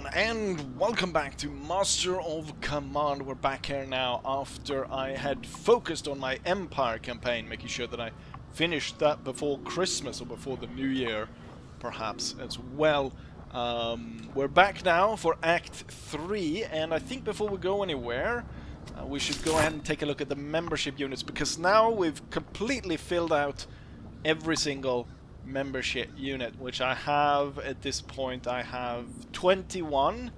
everyone, and welcome back to Master of Command. We're back here now after I had focused on my Empire campaign, making sure that I finished that before Christmas or before the New Year, perhaps, as well. We're back now for Act 3, and I think before we go anywhere, we should go ahead and take a look at the membership units, because now we've completely filled out every single membership unit, which I have at this point. I have 21,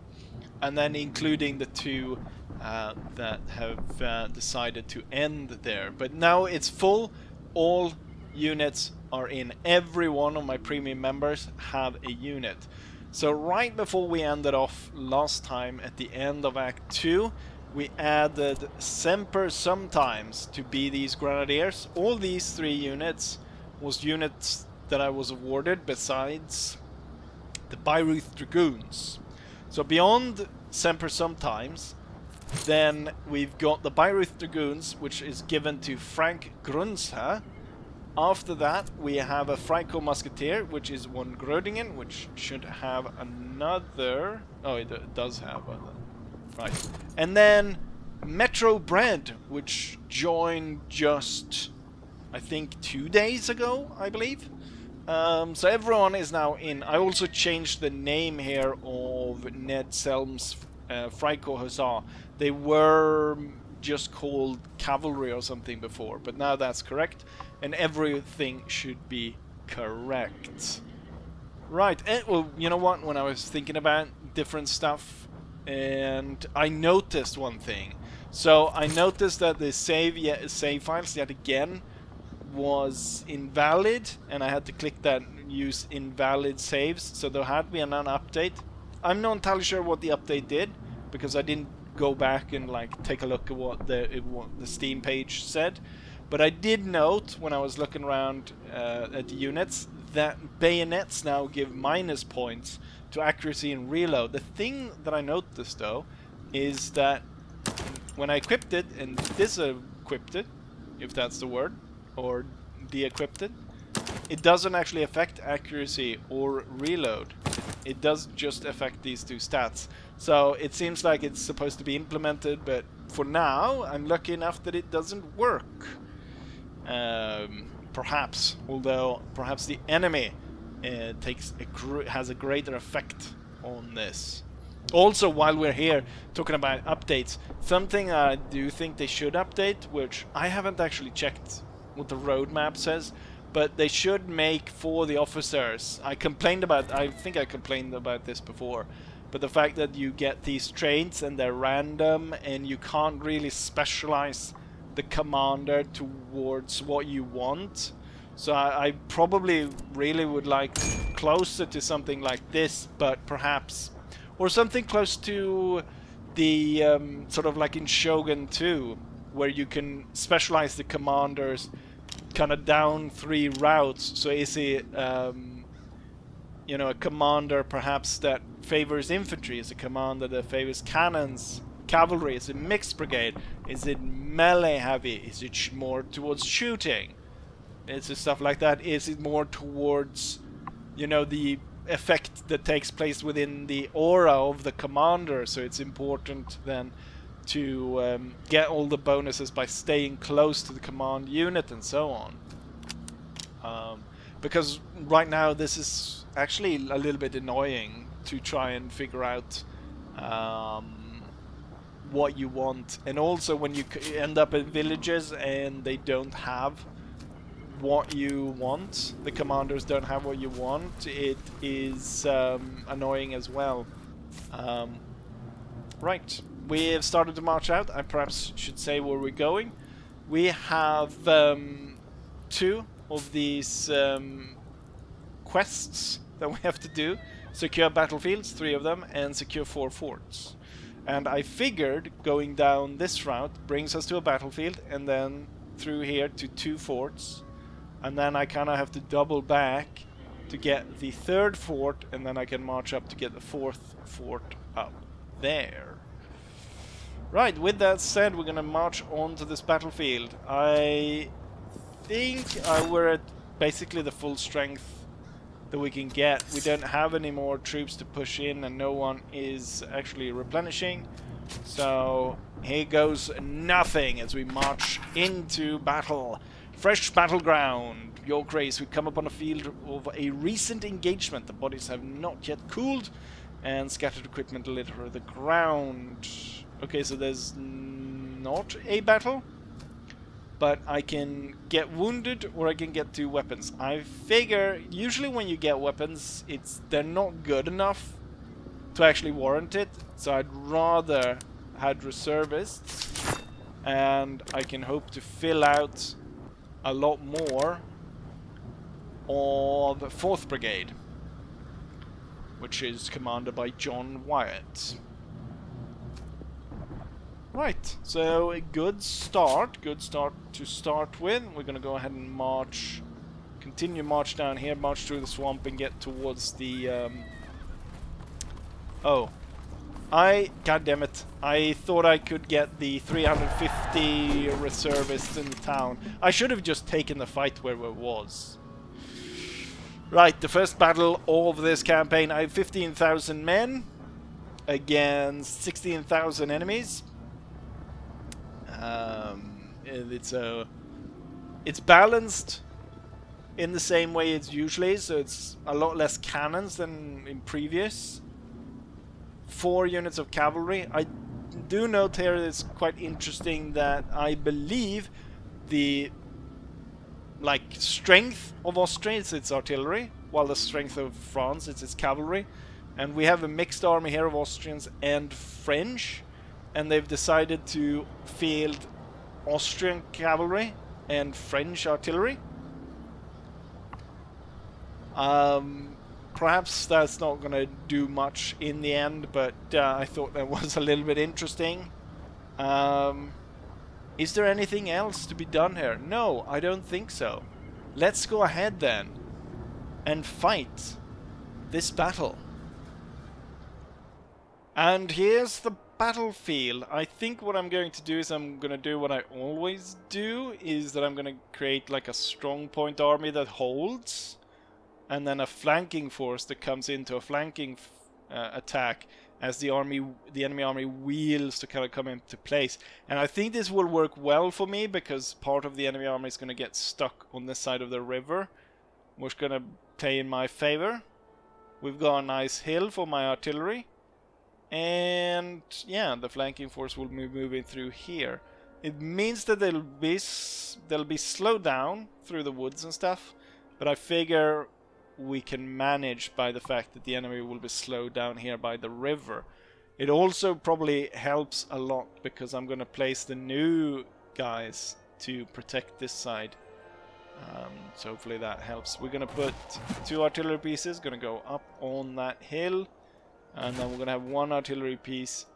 and then including the two that have decided to end there. But now it's full. All units are in. Every one of my premium members have a unit. So right before we ended off last time at the end of Act 2, we added Semper Sometimes to be these Grenadiers. All these 3 units was units that I was awarded besides the Bayreuth Dragoons. So beyond Semper Sometimes, then we've got the Bayreuth Dragoons, which is given to Frank Grunzer. After that we have a Franco Musketeer, which is one Grödingen, which should have another... oh, it does have another. Right. And then Metro Bread, which joined just, I think, 2 days ago, I believe. So everyone is now in. I also changed the name here of Ned Selm's Franco Hussar. They were just called Cavalry or something before, but now that's correct, and everything should be correct. Right, and, well, you know what, when I was thinking about different stuff, and I noticed one thing. So I noticed that the save files yet again was invalid, and I had to click that use invalid saves, so there had been an update. I'm not entirely sure what the update did, because I didn't go back and like take a look at what the Steam page said, but I did note when I was looking around at the units that bayonets now give minus points to accuracy and reload. The thing that I noticed though is that when I equipped it and disequipped it, if that's the word, or de-equipped it, it doesn't actually affect accuracy or reload. It does just affect these 2 stats. So it seems like it's supposed to be implemented, but for now I'm lucky enough that it doesn't work. Perhaps, although perhaps the enemy has a greater effect on this. Also, while we're here talking about updates, something I do think they should update, which I haven't actually checked what the roadmap says, but they should make for the officers. I think I complained about this before, but the fact that you get these traits and they're random and you can't really specialize the commander towards what you want. So I probably really would like closer to something like this, but perhaps, or something close to the sort of like in Shogun 2, where you can specialize the commanders kind of down 3 routes. So is it you know, a commander perhaps that favors infantry? Is a commander that favors cannons, cavalry? Is it mixed brigade? Is it melee heavy? Is it more towards shooting? Is it stuff like that? Is it more towards, you know, the effect that takes place within the aura of the commander? So it's important then to get all the bonuses by staying close to the command unit and so on. Because right now this is actually a little bit annoying to try and figure out what you want. And also when you end up in villages and they don't have what you want, the commanders don't have what you want, it is annoying as well. Right. We have started to march out. I perhaps should say where we're going. We have 2 of these quests that we have to do. Secure battlefields, 3 of them, and secure 4 forts. And I figured going down this route brings us to a battlefield, and then through here to 2 forts. And then I kind of have to double back to get the 3rd fort, and then I can march up to get the 4th fort up there. Right, with that said, we're gonna march on to this battlefield. I think we're at basically the full strength that we can get. We don't have any more troops to push in, and no one is actually replenishing. So here goes nothing as we march into battle. Fresh battleground. Your Grace, we come upon a field of a recent engagement. The bodies have not yet cooled, and scattered equipment litter the ground. Okay, so there's not a battle, but I can get wounded or I can get 2 weapons. I figure usually when you get weapons, they're not good enough to actually warrant it, so I'd rather had reservists, and I can hope to fill out a lot more of the 4th Brigade, which is commanded by John Wyatt. Right, so a good start to start with. We're gonna go ahead and march, continue march down here, march through the swamp and get towards the, God damn it. I thought I could get the 350 reservists in the town. I should have just taken the fight where it was. Right, the first battle of this campaign. I have 15,000 men against 16,000 enemies. It's balanced in the same way it's usually, so it's a lot less cannons than in previous. 4 units of cavalry. I do note here it's quite interesting that I believe the strength of Austria is its artillery, while the strength of France is its cavalry. And we have a mixed army here of Austrians and French, and they've decided to field Austrian cavalry and French artillery. Perhaps that's not going to do much in the end, but I thought that was a little bit interesting. Is there anything else to be done here? No, I don't think so. Let's go ahead then and fight this battle. And here's the battlefield. I think what I'm going to do is I'm going to do what I always do, is that I'm going to create like a strong point army that holds, and then a flanking force that comes into a flanking attack as the enemy army wheels to kind of come into place. And I think this will work well for me because part of the enemy army is going to get stuck on this side of the river, which is going to play in my favor. We've got a nice hill for my artillery, and yeah, the flanking force will be moving through here. It means that they'll be slowed down through the woods and stuff, but I figure we can manage by the fact that the enemy will be slowed down here by the river. It also probably helps a lot because I'm going to place the new guys to protect this side. So hopefully that helps. We're going to put 2 artillery pieces, going to go up on that hill, and then we're going to have 1 artillery piece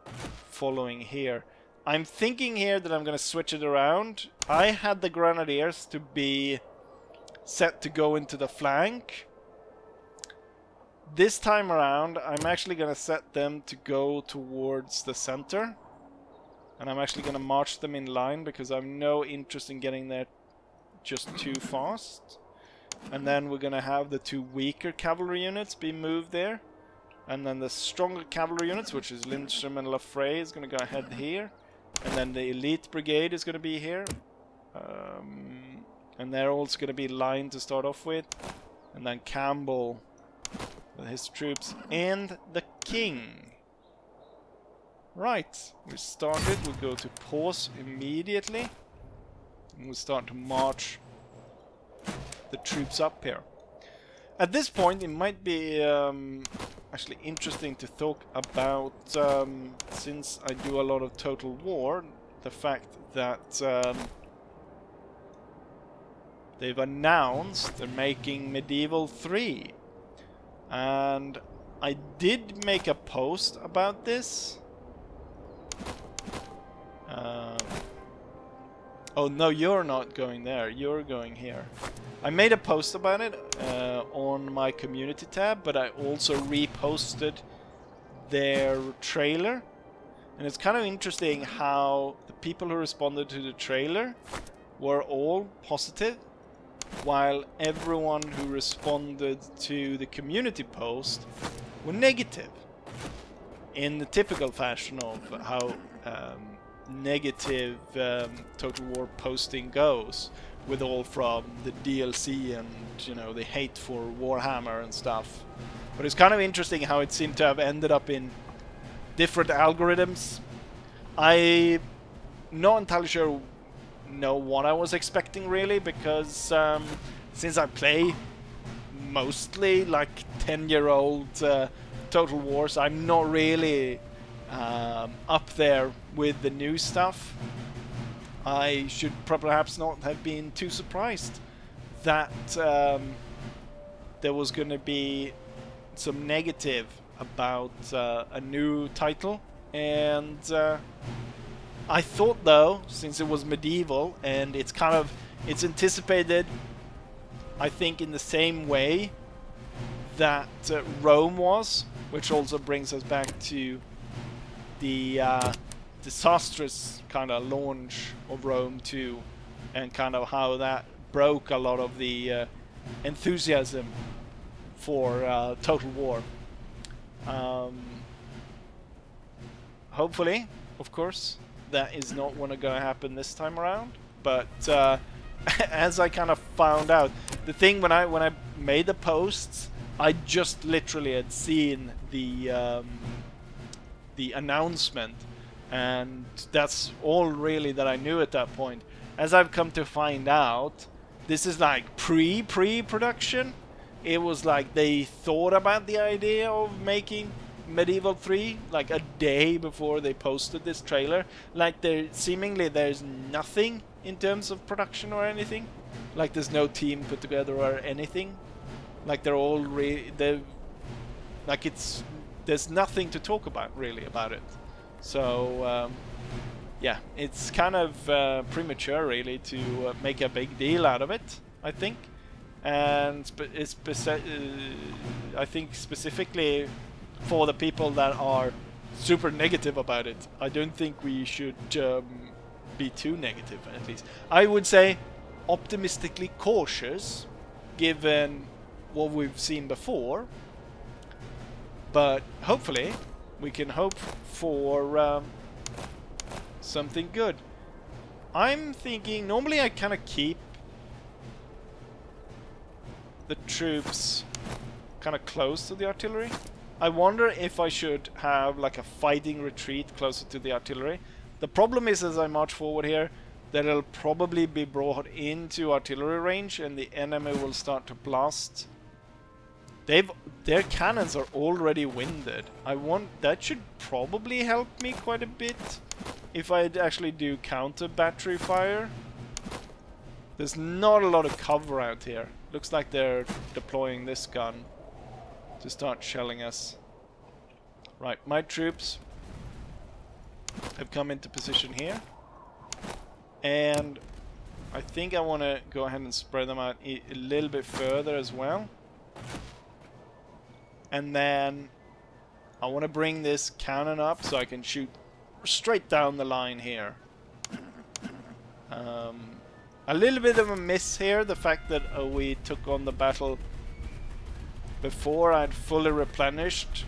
following here. I'm thinking here that I'm going to switch it around. I had the grenadiers to be set to go into the flank. This time around, I'm actually going to set them to go towards the center. And I'm actually going to march them in line because I have no interest in getting there just too fast. And then we're going to have the 2 weaker cavalry units be moved there. And then the stronger cavalry units, which is Lindström and Lafray, is going to go ahead here. And then the elite brigade is going to be here. And they're also going to be lined to start off with. And then Campbell with his troops and the king. Right, we started. We'll go to pause immediately. And we'll start to march the troops up here. At this point, it might be actually interesting to talk about, since I do a lot of Total War, the fact that they've announced they're making Medieval 3. And I did make a post about this. Oh no, you're not going there, you're going here. I made a post about it on my community tab, but I also reposted their trailer. And it's kind of interesting how the people who responded to the trailer were all positive. while everyone who responded to the community post were negative, in the typical fashion of how negative Total War posting goes, with all from the DLC and, you know, the hate for Warhammer and stuff. But it's kind of interesting how it seemed to have ended up in different algorithms. I'm not entirely sure know what I was expecting, really, because since I play mostly like 10-year-old Total Wars, I'm not really up there with the new stuff. I should perhaps not have been too surprised that there was going to be some negative about a new title, and I thought, though, since it was medieval and it's anticipated, I think, in the same way that Rome was, which also brings us back to the disastrous kind of launch of Rome 2, and kind of how that broke a lot of the enthusiasm for Total War. Hopefully, of course, that is not going to happen this time around. But as I kind of found out, the thing when I made the posts, I just literally had seen the announcement, and that's all really that I knew at that point. As I've come to find out, this is like pre-production. It was like they thought about the idea of making Medieval 3 like a day before they posted this trailer. Like seemingly there's nothing in terms of production or anything. Like there's no team put together or anything. Like they're all there's nothing to talk about really about it. So yeah, it's kind of premature really to make a big deal out of it, I think. And I think specifically for the people that are super negative about it, I don't think we should be too negative, at least. I would say optimistically cautious, given what we've seen before. But hopefully, we can hope for something good. I'm thinking, normally I kind of keep the troops kind of close to the artillery. I wonder if I should have like a fighting retreat closer to the artillery. The problem is, as I march forward here, that it'll probably be brought into artillery range and the enemy will start to blast. Their cannons are already winded. That should probably help me quite a bit if I actually do counter battery fire. There's not a lot of cover out here. Looks like they're deploying this gun to start shelling us. Right, my troops have come into position here. And I think I want to go ahead and spread them out a little bit further as well. And then I want to bring this cannon up so I can shoot straight down the line here. A little bit of a miss here, the fact that we took on the battle before I'd fully replenished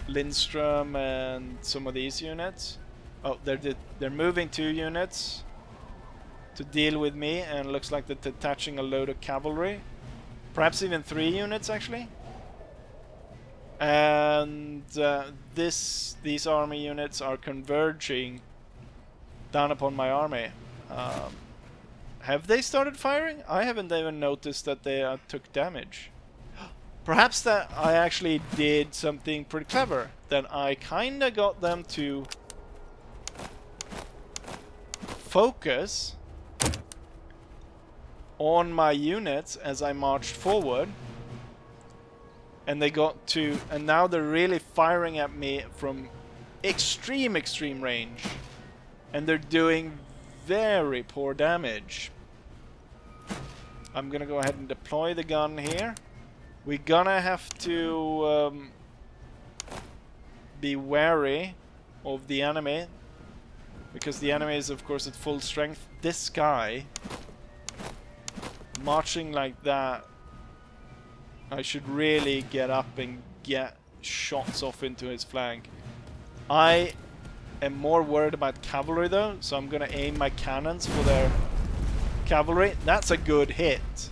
Lindstrom and some of these units. Oh, they're moving 2 units to deal with me, and looks like they're detaching a load of cavalry. Perhaps even 3 units, actually. And these army units are converging down upon my army. Have they started firing? I haven't even noticed that they took damage. Perhaps that I actually did something pretty clever. That I kinda got them to focus on my units as I marched forward. And they got to... And now they're really firing at me from extreme range. And they're doing very poor damage. I'm gonna go ahead and deploy the gun here. We're gonna have to be wary of the enemy, because the enemy is of course at full strength. This guy marching like that, I should really get up and get shots off into his flank. I am more worried about cavalry though, so I'm gonna aim my cannons for their cavalry. That's a good hit.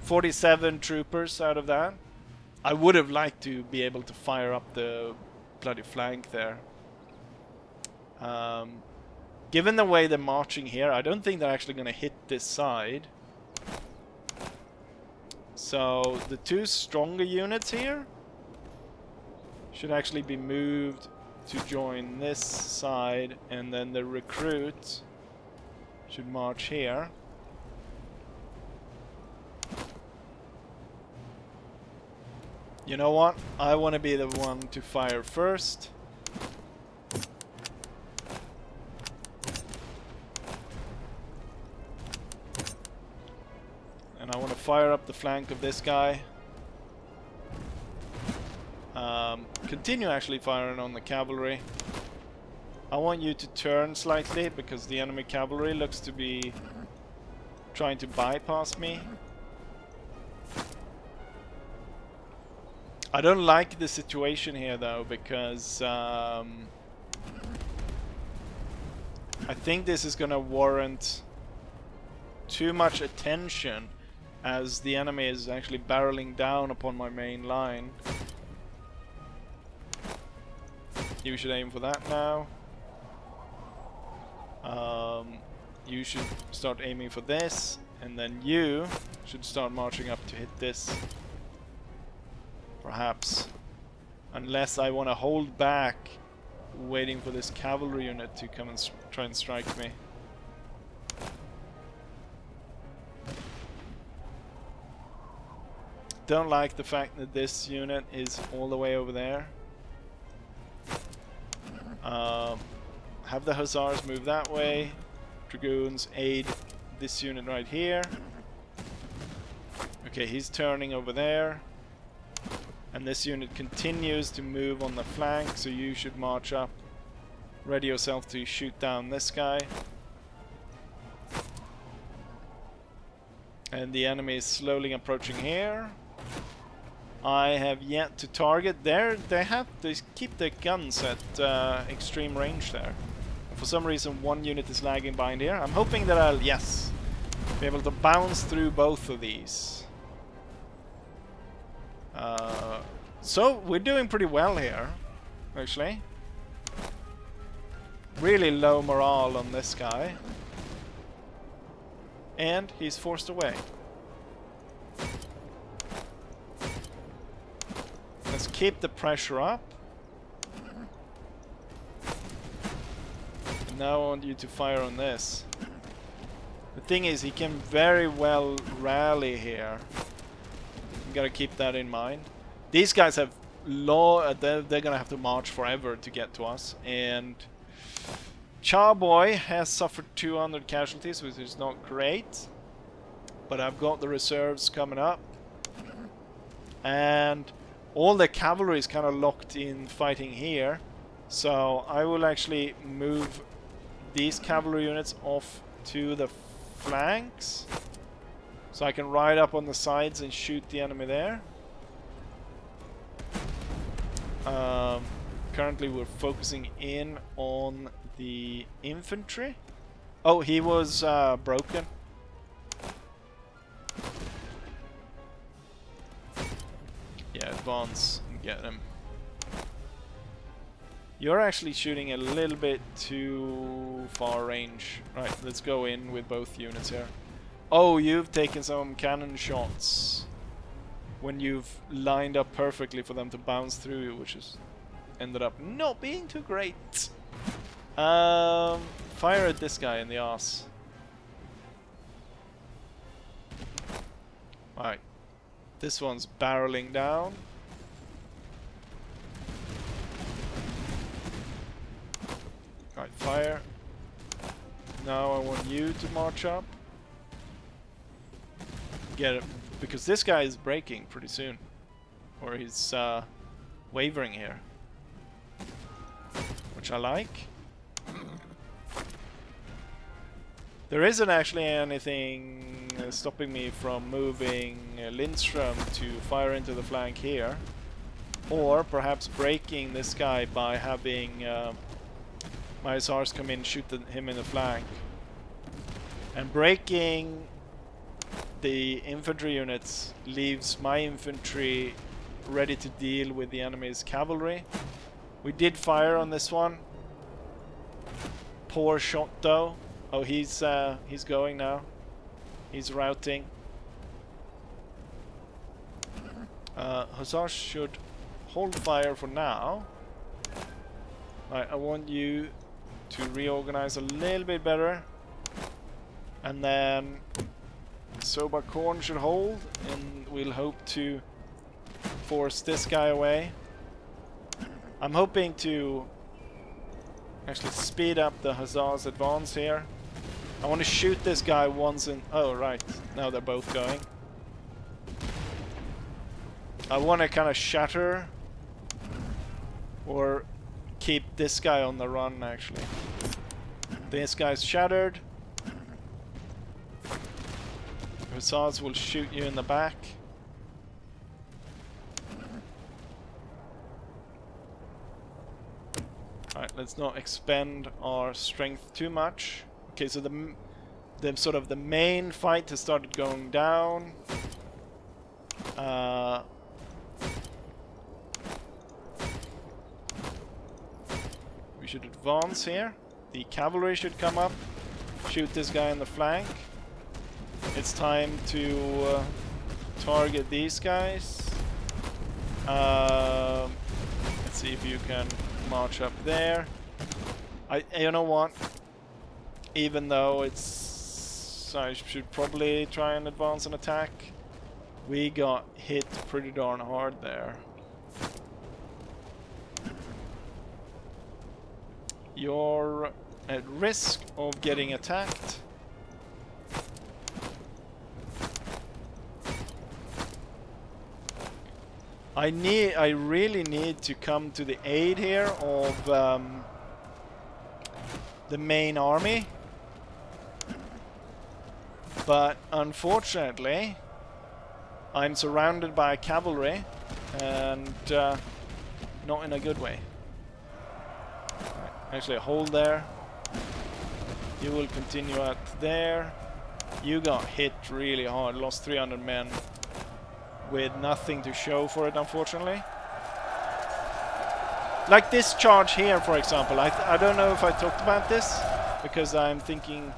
47 troopers out of that. I would have liked to be able to fire up the bloody flank there. Given the way they're marching here, I don't think they're actually going to hit this side. So the two stronger units here should actually be moved to join this side, and then the recruit should march here. You know what? I want to be the one to fire first. And I want to fire up the flank of this guy. Continue actually firing on the cavalry. I want you to turn slightly because the enemy cavalry looks to be trying to bypass me. I don't like the situation here though, because I think this is gonna warrant too much attention as the enemy is actually barreling down upon my main line. You should aim for that now. You should start aiming for this, and then you should start marching up to hit this. Perhaps. Unless I want to hold back, waiting for this cavalry unit to come and try and strike me. Don't like the fact that this unit is all the way over there. Have the hussars move that way. Dragoons aid this unit right here. Okay, he's turning over there. And this unit continues to move on the flank, so you should march up. Ready yourself to shoot down this guy. And the enemy is slowly approaching here. I have yet to target there. They keep their guns at extreme range there. And for some reason one unit is lagging behind here. I'm hoping that I'll, yes, be able to bounce through both of these. So we're doing pretty well here, actually. Really low morale on this guy. And he's forced away. Let's keep the pressure up. And now I want you to fire on this. The thing is, he can very well rally here. You gotta keep that in mind. These guys have they're gonna have to march forever to get to us, and Charboy has suffered 200 casualties, which is not great. But I've got the reserves coming up, and all the cavalry is kind of locked in fighting here. So I will actually move these cavalry units off to the flanks, so I can ride up on the sides and shoot the enemy there. Currently we're focusing in on the infantry. Oh, he was broken. Yeah, advance and get him. You're actually shooting a little bit too far range. Right, let's go in with both units here. Oh, you've taken some cannon shots when you've lined up perfectly for them to bounce through you, which has ended up not being too great. Fire at this guy in the arse. Alright. This one's barreling down. Alright, fire. Now I want you to march up. Get him. Because this guy is breaking pretty soon. Or he's wavering here. Which I like. There isn't actually anything stopping me from moving Lindström to fire into the flank here. Or perhaps breaking this guy by having my hussars come in, shoot him in the flank. And breaking the infantry units leaves my infantry ready to deal with the enemy's cavalry. We did fire on this one. Poor shot though. Oh, he's going now. He's routing. Hussars should hold fire for now. Right, I want you to reorganize a little bit better. And then Sobakorn should hold, and we'll hope to force this guy away. I'm hoping to actually speed up the Hussars' advance here. I want to shoot this guy once in... Oh, right. Now they're both going. I want to kind of shatter or keep this guy on the run, actually. This guy's shattered. Hussars will shoot you in the back. Alright, let's not expend our strength too much. Okay, so the sort of the main fight has started going down. We should advance here. The cavalry should come up, shoot this guy in the flank. It's time to target these guys. Let's see if you can march up there. You know what? Even though it's... I should probably try and advance and attack. We got hit pretty darn hard there. You're at risk of getting attacked. I really need to come to the aid here of the main army. But unfortunately, I'm surrounded by cavalry, and not in a good way. Right, actually, hold there. You will continue out there. You got hit really hard, lost 300 men with nothing to show for it, unfortunately. Like this charge here, for example. I don't know if I talked about this, because I'm thinking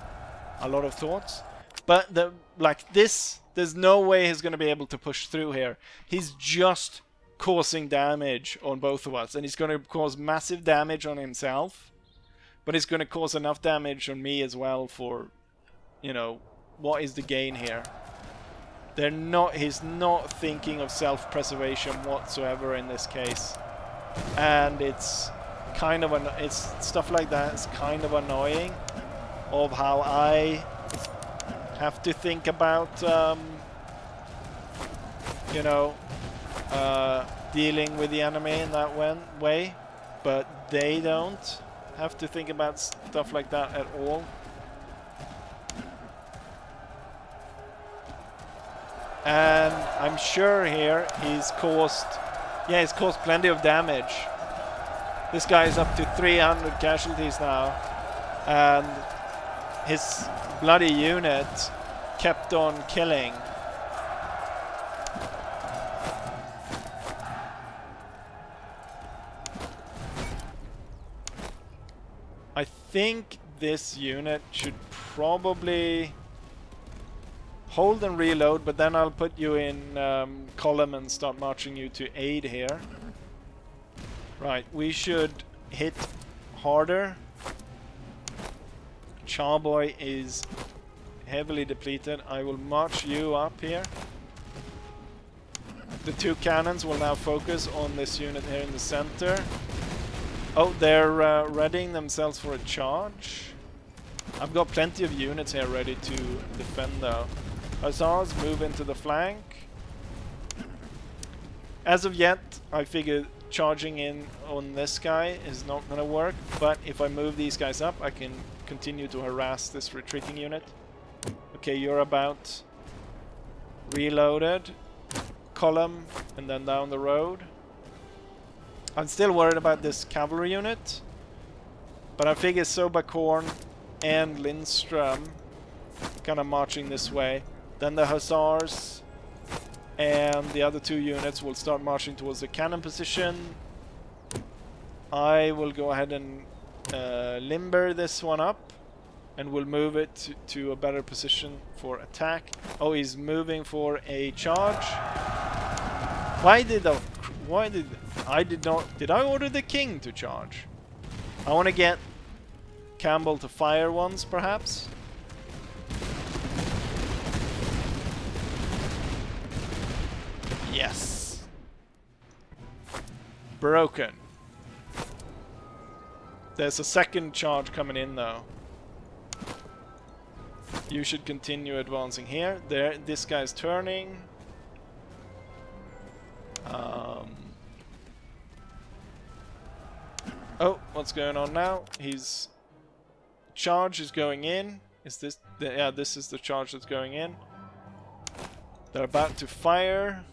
a lot of thoughts. But there's no way he's going to be able to push through here. He's just causing damage on both of us, and he's going to cause massive damage on himself, but he's going to cause enough damage on me as well for, you know, what is the gain here? He's not thinking of self-preservation whatsoever in this case, and it's kind of it's stuff like that. It's kind of annoying of how I have to think about, you know, dealing with the enemy in that way, but they don't have to think about stuff like that at all. And I'm sure here he's caused plenty of damage. This guy is up to 300 casualties now, and his bloody unit kept on killing. I think this unit should probably hold and reload, but then I'll put you in column and start marching you to aid here. Right, we should hit harder. Charboy is heavily depleted. I will march you up here. The two cannons will now focus on this unit here in the center. Oh, they're readying themselves for a charge. I've got plenty of units here ready to defend though. Hussars move into the flank. As of yet, I figured charging in on this guy is not gonna work, but if I move these guys up, I can continue to harass this retreating unit. Okay, you're about reloaded. Column, and then down the road. I'm still worried about this cavalry unit, but I figure Sobakorn and Lindström kind of marching this way. Then the hussars and the other two units will start marching towards the cannon position. I will go ahead and limber this one up, and we'll move it to a better position for attack. Oh, he's moving for a charge. Did I order the king to charge? I want to get Campbell to fire once, perhaps. Yes. Broken. There's a second charge coming in though. You should continue advancing here. There, this guy's turning. Oh, what's going on now? His charge is going in. Is this yeah, this is the charge that's going in. They're about to fire.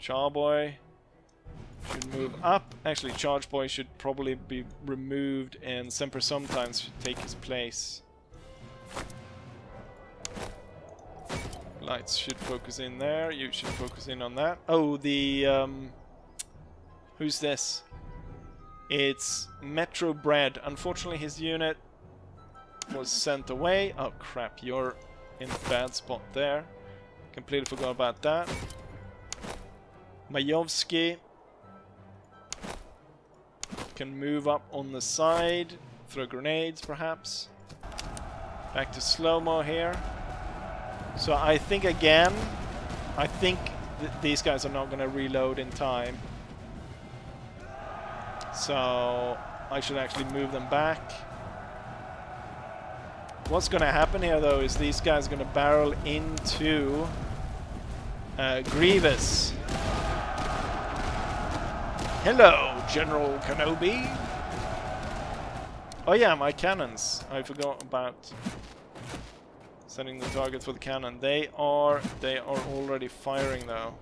Charboy should move up. Actually, Charge Boy should probably be removed, and Semper sometimes should take his place. Lights should focus in there. You should focus in on that. Oh, the who's this? It's Metro Bread. Unfortunately, his unit was sent away. Oh crap! You're in a bad spot there. Completely forgot about that. Majovsky can move up on the side, throw grenades perhaps. Back to slow-mo here. So I think again, these guys are not going to reload in time. So I should actually move them back. What's going to happen here though is these guys are going to barrel into Grievous. Hello, General Kenobi. Oh yeah, my cannons. I forgot about setting the target for the cannon. They are already firing though.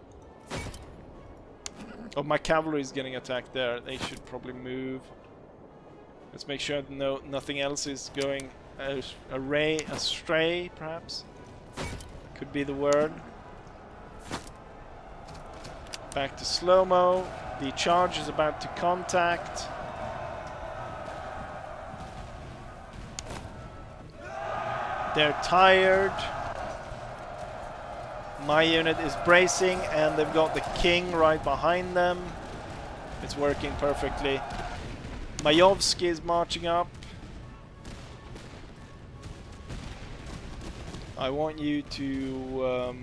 Oh, my cavalry is getting attacked there. They should probably move. Let's make sure nothing else is going astray, perhaps. Could be the word. Back to slow-mo. The charge is about to contact. They're tired. My unit is bracing, and they've got the king right behind them. It's working perfectly. Majovsky is marching up. I want you to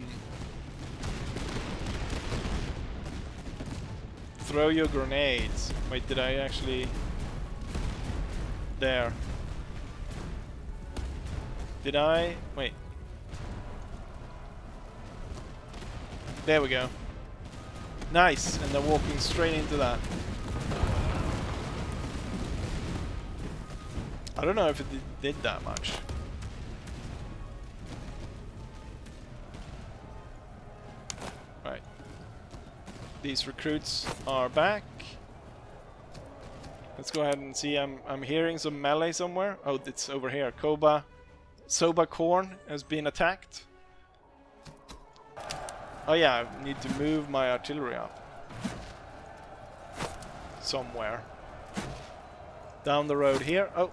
throw your grenades. Wait, did I actually... There. Did I? Wait. There we go. Nice, and they're walking straight into that. I don't know if it did that much. Right. These recruits are back. Let's go ahead and see. I'm hearing some melee somewhere. Oh, it's over here. Sobakorn has been attacked. Oh yeah, I need to move my artillery up. Somewhere. Down the road here. Oh.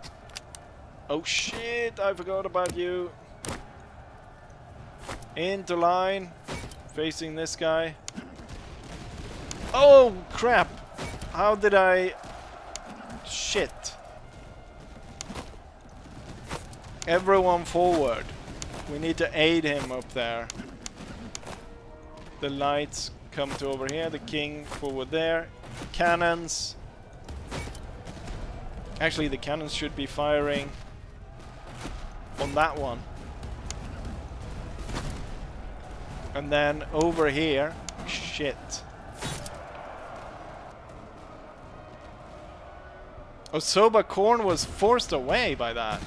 Oh shit, I forgot about you. Into line. Facing this guy. Oh crap. How did I... Shit. Everyone forward. We need to aid him up there. The lights come to over here. The king forward there. Cannons. Actually, the cannons should be firing on that one. And then over here. Shit. Osoba Korn was forced away by that.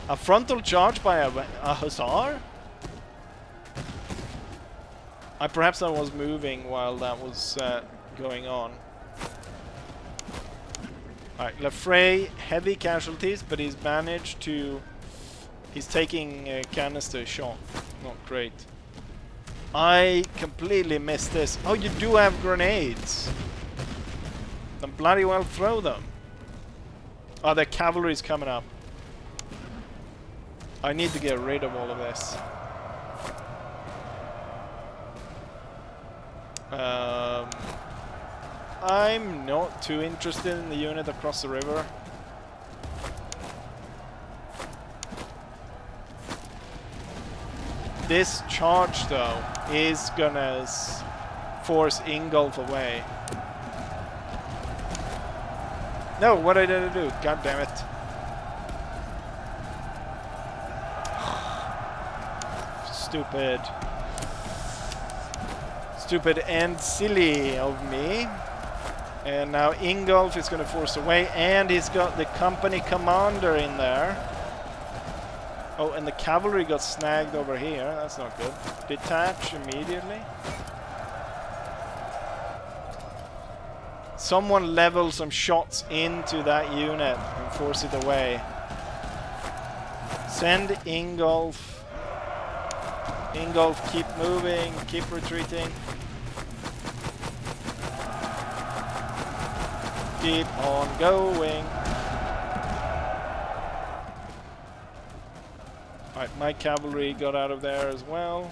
A frontal charge by a Hussar? Perhaps I was moving while that was going on. Alright, Lafray, heavy casualties, but he's managed to... He's taking a canister shot. Not great. I completely missed this. Oh, you do have grenades. Then bloody well throw them. Oh, the cavalry's coming up. I need to get rid of all of this. I'm not too interested in the unit across the river. This charge, though, is gonna force Ingolf away. No, what did I do? God damn it. Stupid. Stupid and silly of me. And now Ingolf is going to force away, and he's got the company commander in there. Oh, and the cavalry got snagged over here. That's not good. Detach immediately. Someone level some shots into that unit and force it away. Send Ingolf. Ingolf, keep moving, keep retreating. Keep on going. Alright, my cavalry got out of there as well.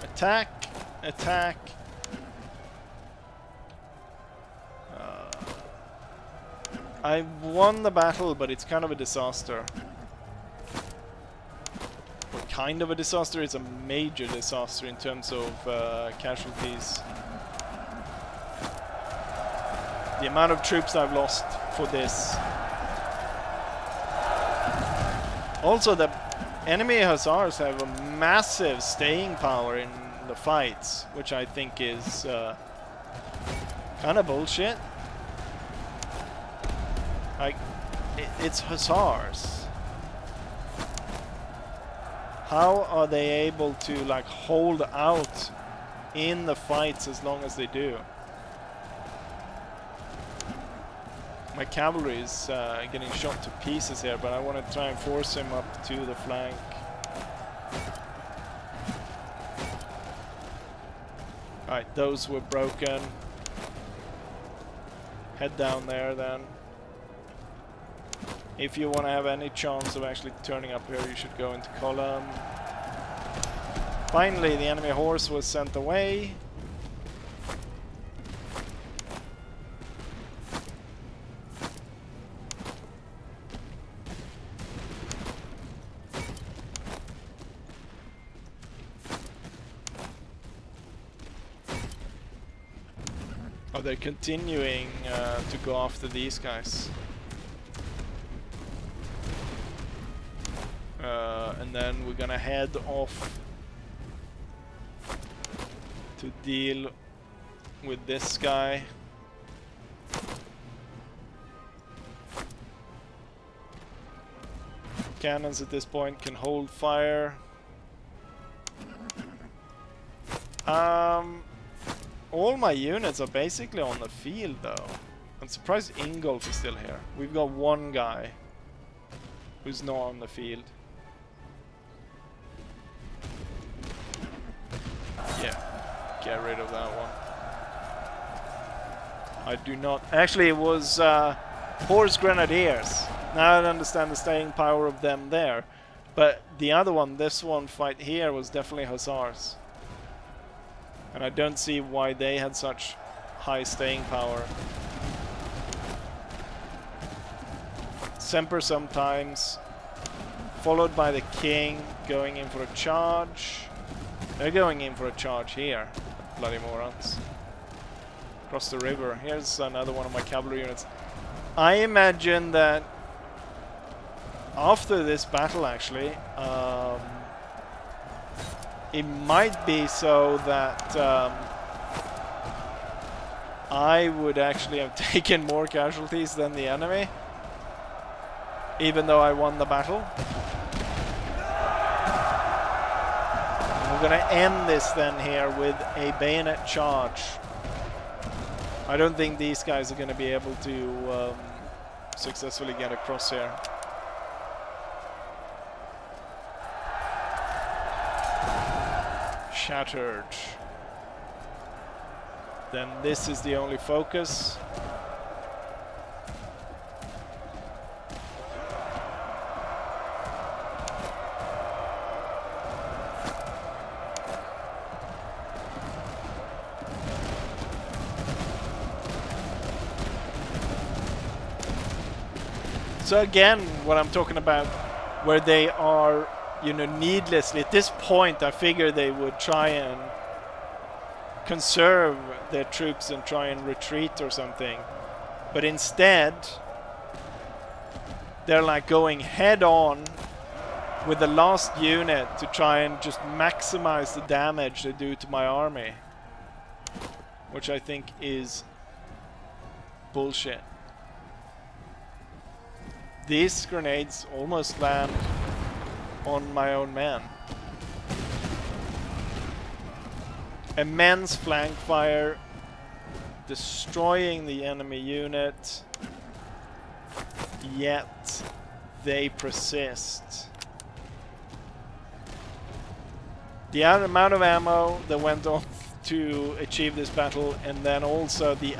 Attack, attack. I won the battle, but it's kind of a disaster. Or kind of a disaster, it's a major disaster in terms of casualties. The amount of troops I've lost for this. Also, the enemy Hussars have a massive staying power in the fights, which I think is kind of bullshit. Like, it's Hussars. How are they able to like hold out in the fights as long as they do? My cavalry is getting shot to pieces here, but I want to try and force him up to the flank. Alright, those were broken. Head down there then. If you want to have any chance of actually turning up here, you should go into column. Finally, the enemy horse was sent away. Oh, they're continuing to go after these guys. And then we're gonna head off to deal with this guy. Cannons at this point can hold fire. All my units are basically on the field though. I'm surprised Ingolf is still here. We've got one guy who's not on the field. Yeah, get rid of that one. I do not... Actually, it was Horse Grenadiers. Now I understand the staying power of them there. But the other one, this one fight here, was definitely Hussars. And I don't see why they had such high staying power. Semper sometimes, followed by the king going in for a charge. They're going in for a charge here, bloody morons. Across the river. Here's another one of my cavalry units. I imagine that after this battle, actually, it might be so that I would actually have taken more casualties than the enemy, even though I won the battle. We're gonna end this then here with a bayonet charge. I don't think these guys are gonna be able to successfully get across here. Shattered. Then this is the only focus. So again, what I'm talking about, where they are, you know, needlessly, at this point I figure they would try and conserve their troops and try and retreat or something. But instead, they're like going head on with the last unit to try and just maximize the damage they do to my army. Which I think is bullshit. These grenades almost land on my own men. Immense flank fire, destroying the enemy unit, yet they persist. The amount of ammo that went on to achieve this battle, and then also the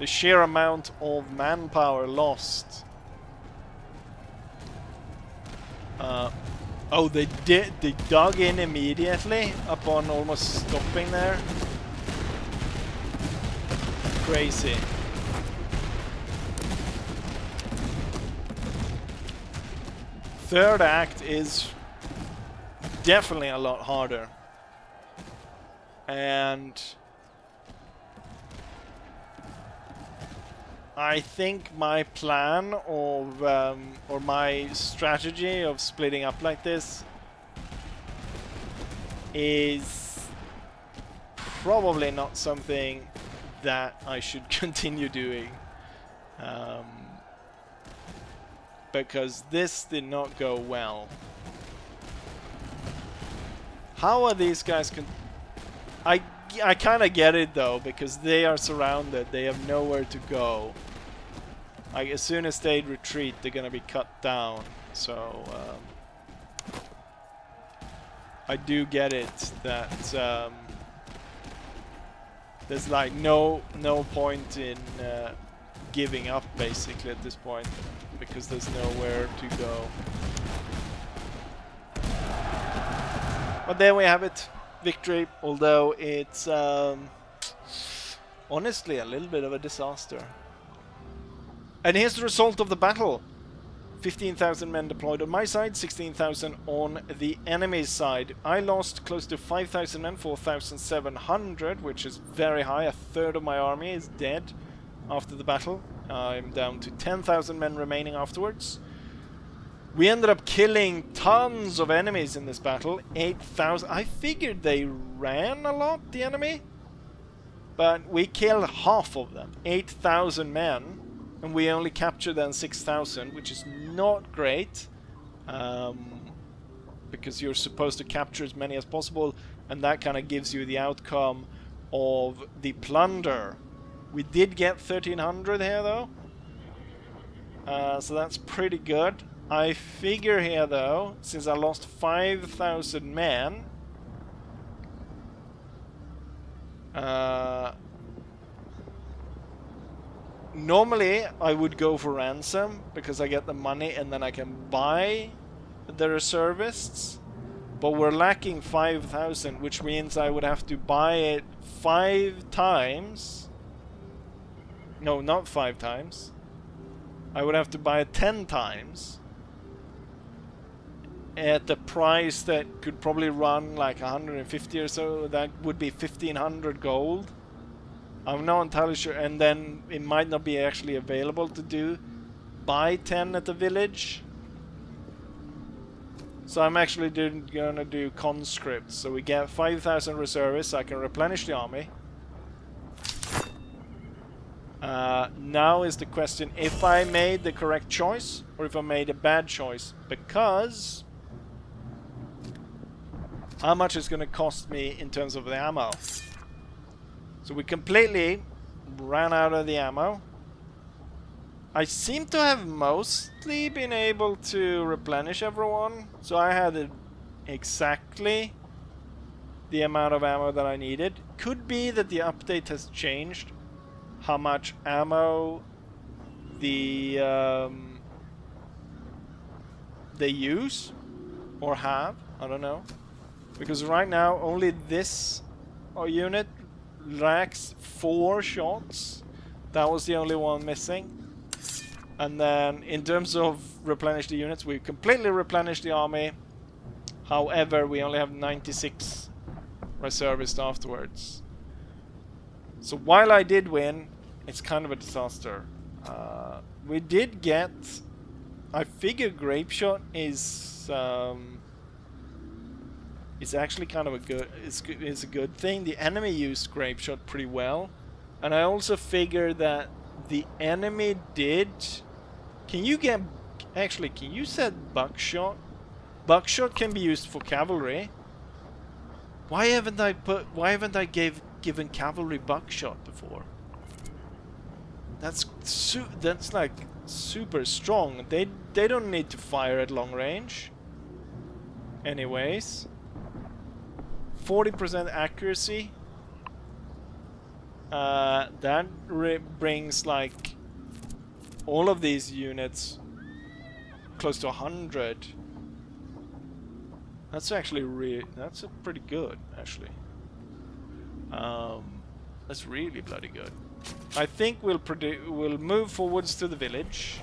sheer amount of manpower lost. Oh, they dug in immediately upon almost stopping there. Crazy. Third act is definitely a lot harder. And I think my plan of, or my strategy of splitting up like this is probably not something that I should continue doing. Because this did not go well. How are these guys I kind of get it though, because they are surrounded, they have nowhere to go. Like, as soon as they retreat, they're gonna be cut down. So I do get it that there's like no point in giving up basically at this point, because there's nowhere to go. But there we have it. Victory, although it's honestly a little bit of a disaster. And here's the result of the battle. 15,000 men deployed on my side, 16,000 on the enemy's side. I lost close to 5,000 men, 4,700, which is very high. A third of my army is dead after the battle. I'm down to 10,000 men remaining afterwards. We ended up killing tons of enemies in this battle. 8,000. I figured they ran a lot, the enemy. But we killed half of them. 8,000 men. And we only captured then 6,000, which is not great. Because you're supposed to capture as many as possible. And that kind of gives you the outcome of the plunder. We did get 1,300 here though. So that's pretty good. I figure here though, since I lost 5,000 men, normally I would go for ransom because I get the money and then I can buy the reservists, but we're lacking 5,000, which means I would have to buy it 5 times. No, not 5 times. I would have to buy it 10 times. At the price that could probably run like 150 or so. That would be 1,500 gold. I'm not entirely sure, and then it might not be actually available to buy 10 at the village. So I'm actually gonna do conscripts. So we get 5,000 reservists, so I can replenish the army. Now is the question if I made the correct choice or if I made a bad choice, because how much it's going to cost me in terms of the ammo. So we completely ran out of the ammo. I seem to have mostly been able to replenish everyone, so I had exactly the amount of ammo that I needed. Could be that the update has changed how much ammo they use or have. I don't know, because right now only this unit lacks 4 shots. That was the only one missing. And then in terms of replenish the units, we completely replenished the army. However, we only have 96 reservists afterwards. So while I did win, it's kind of a disaster. We did get... I figure Grape Shot is actually kind of a good... It's a good thing. The enemy used Grape Shot pretty well. And I also figure that the enemy did... Can you get... Actually, can you set Buckshot? Buckshot can be used for cavalry. Why haven't I given cavalry buckshot before? That's like super strong. They don't need to fire at long range. Anyways, 40% accuracy. That brings like all of these units close to 100. That's actually that's pretty good, actually. That's really bloody good. I think we'll move forwards to the village,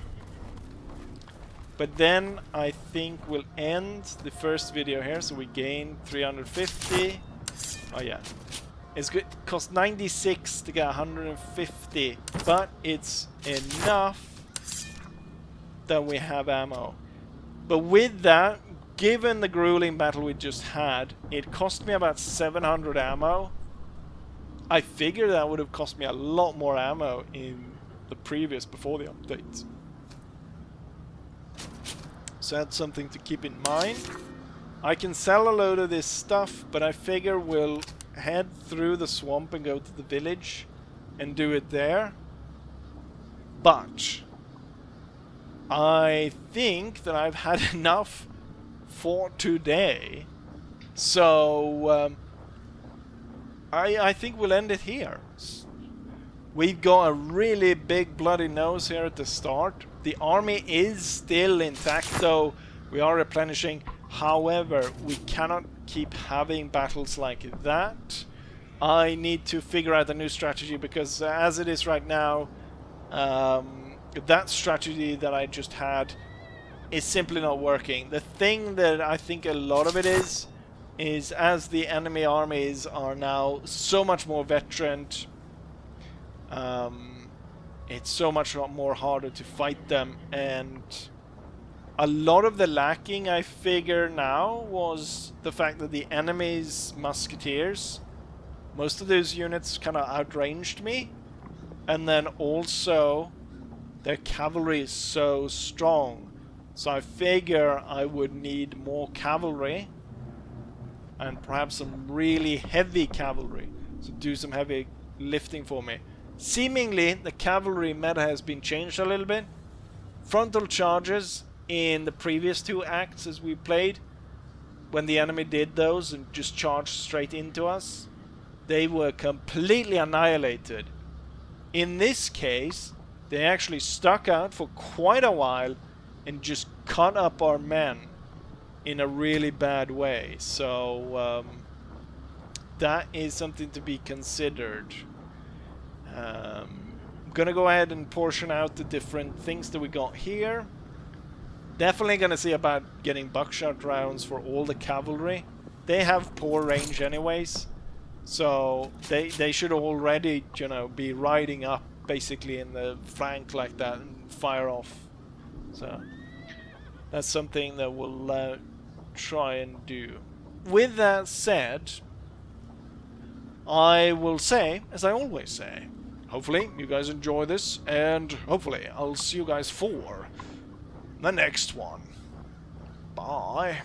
but then I think we'll end the first video here. So we gain 350. Oh yeah, it's good. It costs 96 to get 150, but it's enough that we have ammo. But with that, given the grueling battle we just had, it cost me about 700 ammo. I figure that would have cost me a lot more ammo in the previous, before the update. So that's something to keep in mind. I can sell a load of this stuff, but I figure we'll head through the swamp and go to the village and do it there. But I think that I've had enough for today, so I think we'll end it here. We've got a really big bloody nose here at the start. The army is still intact, though. We are replenishing. However, we cannot keep having battles like that. I need to figure out a new strategy, because as it is right now, that strategy that I just had is simply not working. The thing that I think a lot of it is as the enemy armies are now so much more veteran, it's so much more harder to fight them, and a lot of the lacking, I figure now, was the fact that the enemy's musketeers, most of those units kind of outranged me, and then also their cavalry is so strong. So I figure I would need more cavalry, and perhaps some really heavy cavalry to do some heavy lifting for me. Seemingly, the cavalry meta has been changed a little bit. Frontal charges in the previous 2 acts as we played, when the enemy did those and just charged straight into us, they were completely annihilated. In this case, they actually stuck out for quite a while and just cut up our men in a really bad way. So that is something to be considered. I'm gonna go ahead and portion out the different things that we got here. Definitely gonna see about getting buckshot rounds for all the cavalry. They have poor range anyways, so they should already, you know, be riding up basically in the flank like that and fire off. So that's something that we'll try and do. With that said, I will say, as I always say, hopefully you guys enjoy this, and hopefully I'll see you guys for the next one. Bye.